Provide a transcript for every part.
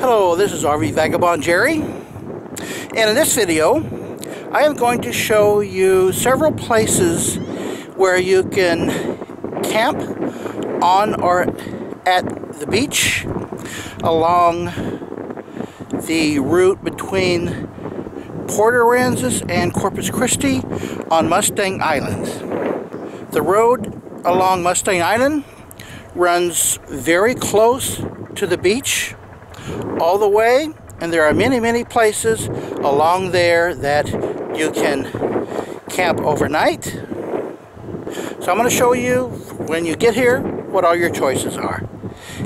Hello, this is RV Vagabond Jerry, and in this video I am going to show you several places where you can camp on or at the beach along the route between Port Aransas and Corpus Christi on Mustang Island. The road along Mustang Island runs very close to the beach all the way, and there are many places along there that you can camp overnight. So I'm going to show you when you get here what all your choices are.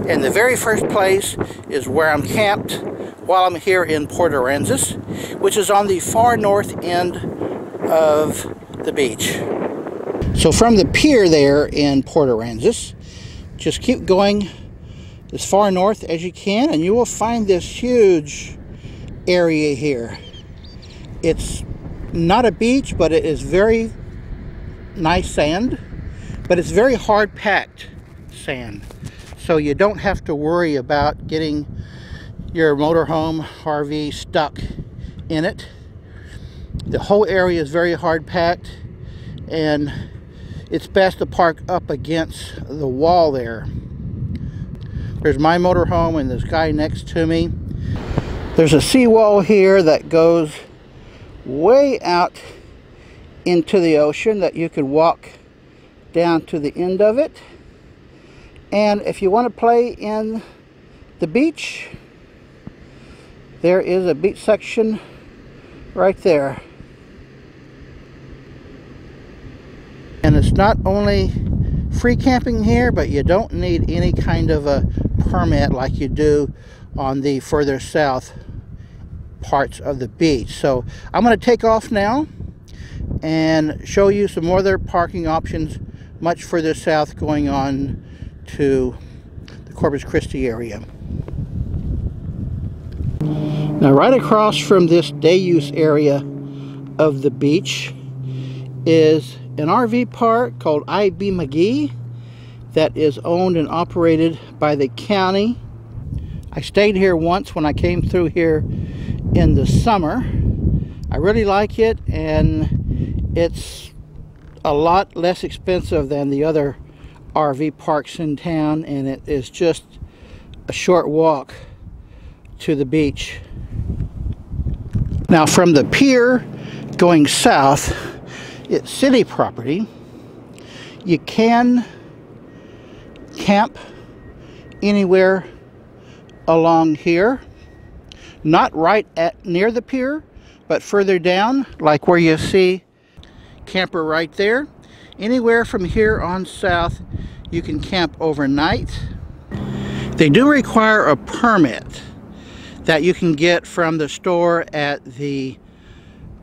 And the very first place is where I'm camped while I'm here in Port Aransas, which is on the far north end of the beach. So from the pier there in Port Aransas, just keep going as far north as you can, and you will find this huge area here. It's not a beach, but it is very nice sand, but it's very hard packed sand, so you don't have to worry about getting your motorhome RV stuck in it. The whole area is very hard packed, and it's best to park up against the wall there. There's my motorhome and this guy next to me. There's a seawall here that goes way out into the ocean that you could walk down to the end of it. And if you want to play in the beach, there is a beach section right there. And it's not only free camping here, but you don't need any kind of a permit like you do on the further south parts of the beach. So I'm going to take off now and show you some more other parking options much further south going on to the Corpus Christi area. Now right across from this day use area of the beach is an RV park called I.B. McGee that is owned and operated by the county. I stayed here once when I came through here in the summer. I really like it, and it's a lot less expensive than the other RV parks in town, and it is just a short walk to the beach. Now from the pier going south, it's city property. You can camp anywhere along here, not right at near the pier, but further down, like where you see camper right there. Anywhere from here on south you can camp overnight. They do require a permit that you can get from the store at the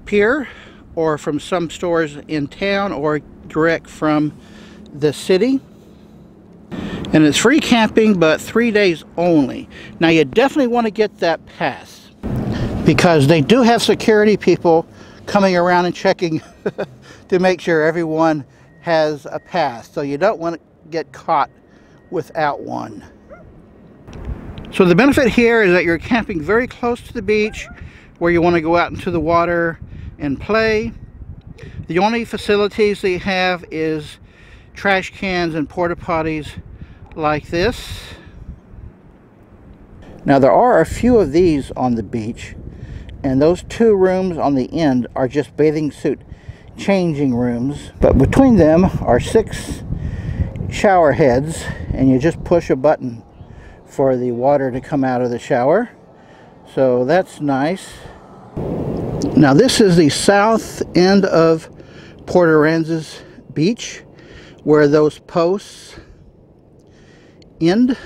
pier, or from some stores in town, or direct from the city. And it's free camping, but 3 days only. Now you definitely want to get that pass, because they do have security people coming around and checking to make sure everyone has a pass. So you don't want to get caught without one. So the benefit here is that you're camping very close to the beach where you want to go out into the water and play. The only facilities they have is trash cans and porta potties like this. Now there are a few of these on the beach, and those two rooms on the end are just bathing suit changing rooms, but between them are 6 shower heads, and you just push a button for the water to come out of the shower. So that's nice. Now this is the south end of Port Aransas Beach, where those posts end.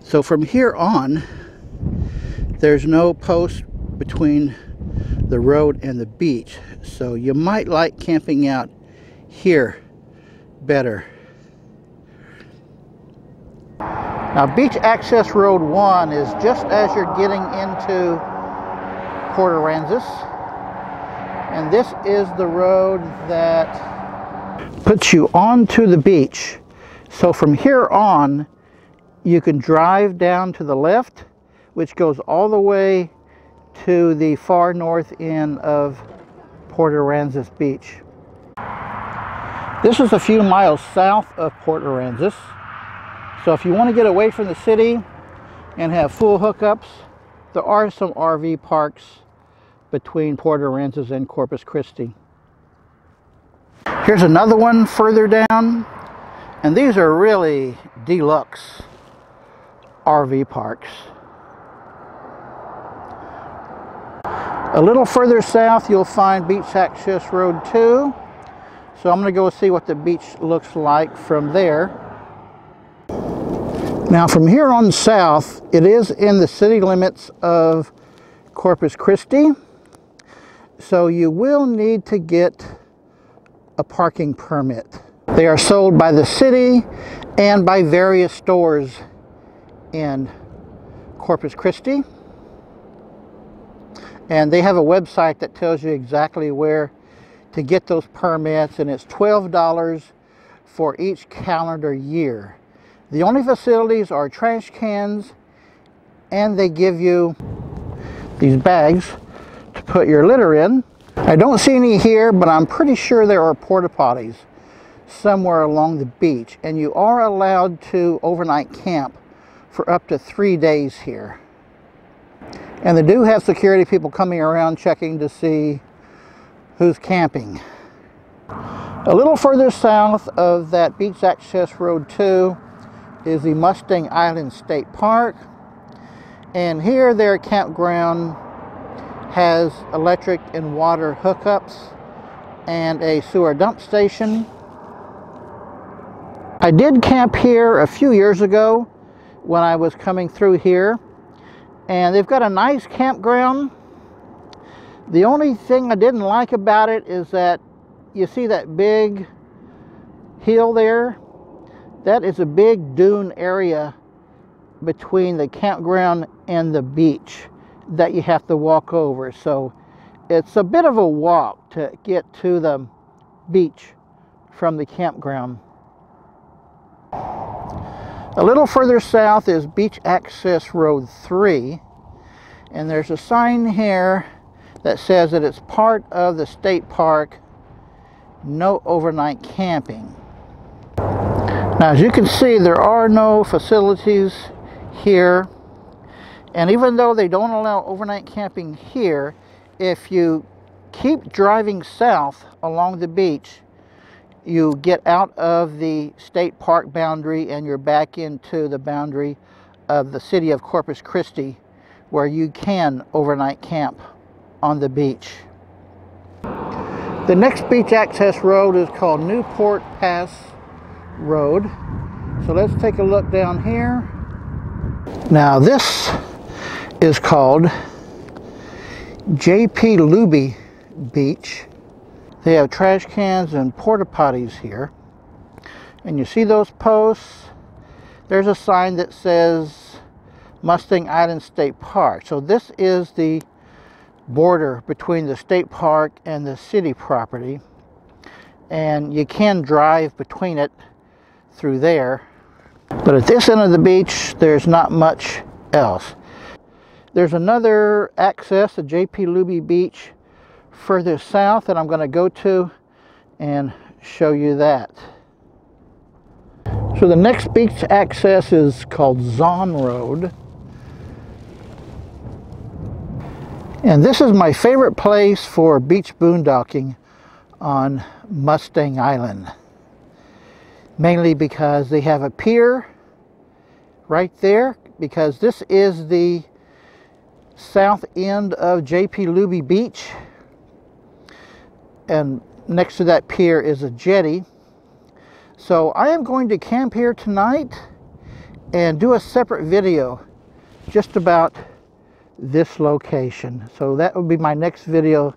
So from here on, there's no post between the road and the beach, so you might like camping out here better. Now Beach Access Road 1 is just as you're getting into Port Aransas, and this is the road that puts you onto the beach. So from here on, You can drive down to the left, which goes all the way to the far north end of Port Aransas Beach. This is a few miles south of Port Aransas. So if you want to get away from the city and have full hookups, there are some RV parks between Port Aransas and Corpus Christi. Here's another one further down, and these are really deluxe RV parks. A little further south you'll find Beach Access Road 2. So I'm going to go see what the beach looks like from there. Now from here on south, it is in the city limits of Corpus Christi. So you will need to get a parking permit. They are sold by the city and by various stores in Corpus Christi. And they have a website that tells you exactly where to get those permits, and it's $12 for each calendar year. The only facilities are trash cans, and they give you these bags to put your litter in. I don't see any here, but I'm pretty sure there are porta potties somewhere along the beach, and you are allowed to overnight camp for up to 3 days here. And they do have security people coming around checking to see who's camping. A little further south of that Beach Access Road 2 is the Mustang Island State Park. And here their campground has electric and water hookups and a sewer dump station. I did camp here a few years ago when I was coming through here, and they've got a nice campground. The only thing I didn't like about it is that you see that big hill there? That is a big dune area between the campground and the beach that you have to walk over. So it's a bit of a walk to get to the beach from the campground. A little further south is Beach Access Road 3, and there's a sign here that says that it's part of the state park, no overnight camping. Now as you can see, there are no facilities here, and even though they don't allow overnight camping here, if you keep driving south along the beach, you get out of the state park boundary and you're back into the boundary of the city of Corpus Christi, where you can overnight camp on the beach. The next beach access road is called Newport Pass Road. So let's take a look down here. Now this is called J.P. Luby Beach. They have trash cans and porta potties here. And you see those posts? There's a sign that says Mustang Island State Park. So this is the border between the state park and the city property, and you can drive between it through there, but at this end of the beach there's not much else. There's another access to J.P. Luby Beach further south that I'm going to go to and show you that. So the next beach access is called Zom Road. And this is my favorite place for beach boondocking on Mustang Island. Mainly because they have a pier right there, because this is the south end of J.P. Luby Beach. And next to that pier is a jetty. So I am going to camp here tonight and do a separate video just about this location. So that will be my next video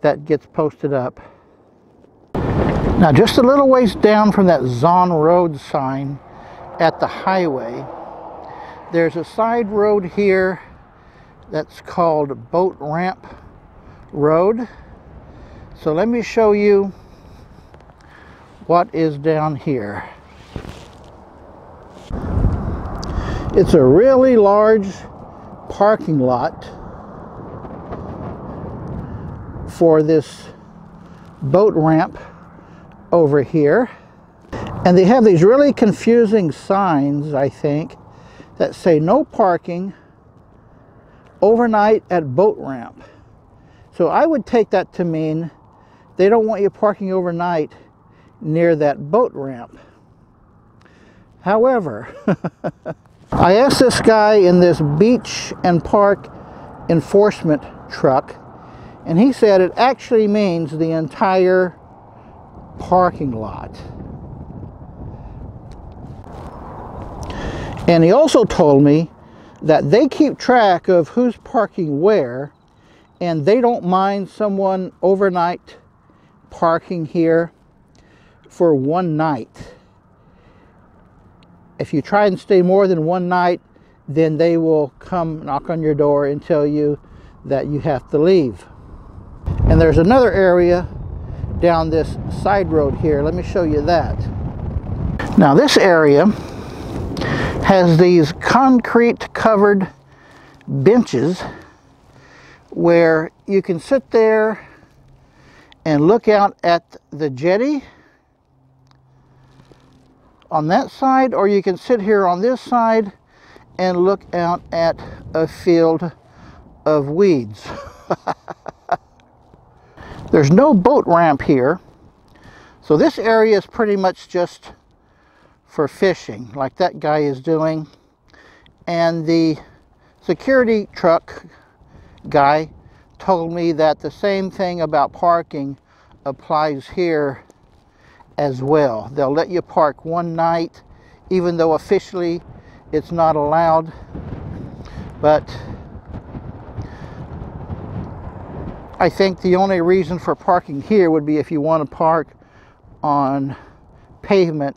that gets posted up. Now just a little ways down from that Zom Road sign at the highway, there's a side road here that's called Boat Ramp Road. So let me show you what is down here. It's a really large parking lot for this boat ramp over here. And they have these really confusing signs, I think, that say no parking overnight at boat ramp. So I would take that to mean they don't want you parking overnight near that boat ramp. However, I asked this guy in this beach and park enforcement truck, and he said it actually means the entire parking lot. And he also told me that they keep track of who's parking where, and they don't mind someone overnight parking here for one night. If you try and stay more than one night, then they will come knock on your door and tell you that you have to leave. And there's another area down this side road here. Let me show you that. Now this area has these concrete covered benches where you can sit there and look out at the jetty on that side, or you can sit here on this side and look out at a field of weeds. There's no boat ramp here, so this area is pretty much just for fishing, like that guy is doing. And the security truck guy told me that the same thing about parking applies here as well. They'll let you park one night, even though officially it's not allowed. But I think the only reason for parking here would be if you want to park on pavement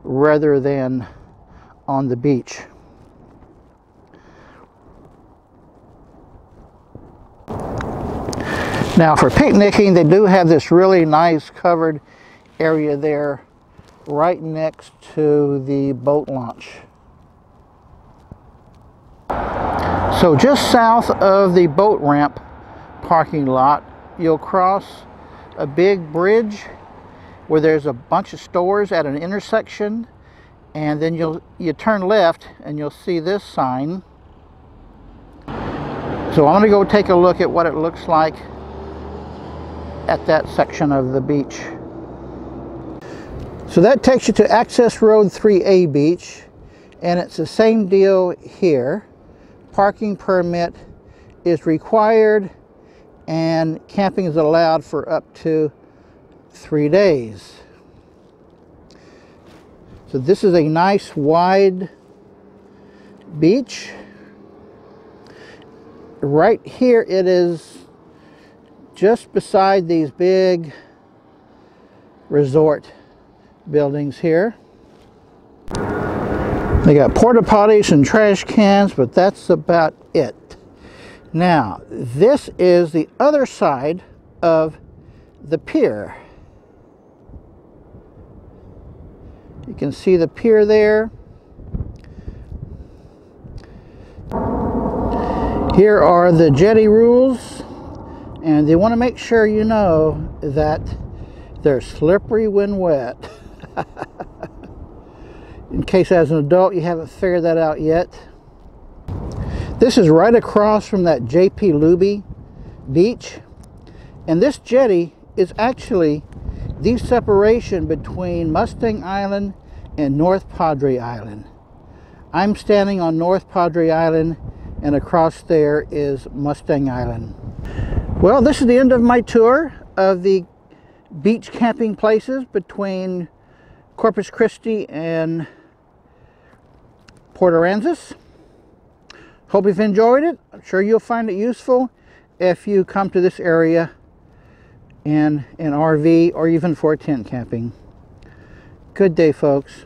rather than on the beach. Now for picnicking, they do have this really nice covered area there right next to the boat launch. So just south of the boat ramp parking lot, you'll cross a big bridge where there's a bunch of stores at an intersection, and then you turn left and you'll see this sign. So I'm going to go take a look at what it looks like at that section of the beach. So that takes you to Access Road 3A Beach, and it's the same deal here. Parking permit is required and camping is allowed for up to 3 days. So this is a nice wide beach. Right here it is, just beside these big resort buildings here. They got porta potties and trash cans, but that's about it. Now, this is the other side of the pier. You can see the pier there. Here are the Jetty Rules, and they want to make sure you know that they're slippery when wet. In case as an adult you haven't figured that out yet. This is right across from that J.P. Luby beach, and this jetty is actually the separation between Mustang Island and North Padre Island. I'm standing on North Padre Island, and across there is Mustang Island. Well, this is the end of my tour of the beach camping places between Corpus Christi and Port Aransas. Hope you've enjoyed it. I'm sure you'll find it useful if you come to this area in an RV or even for tent camping. Good day, folks.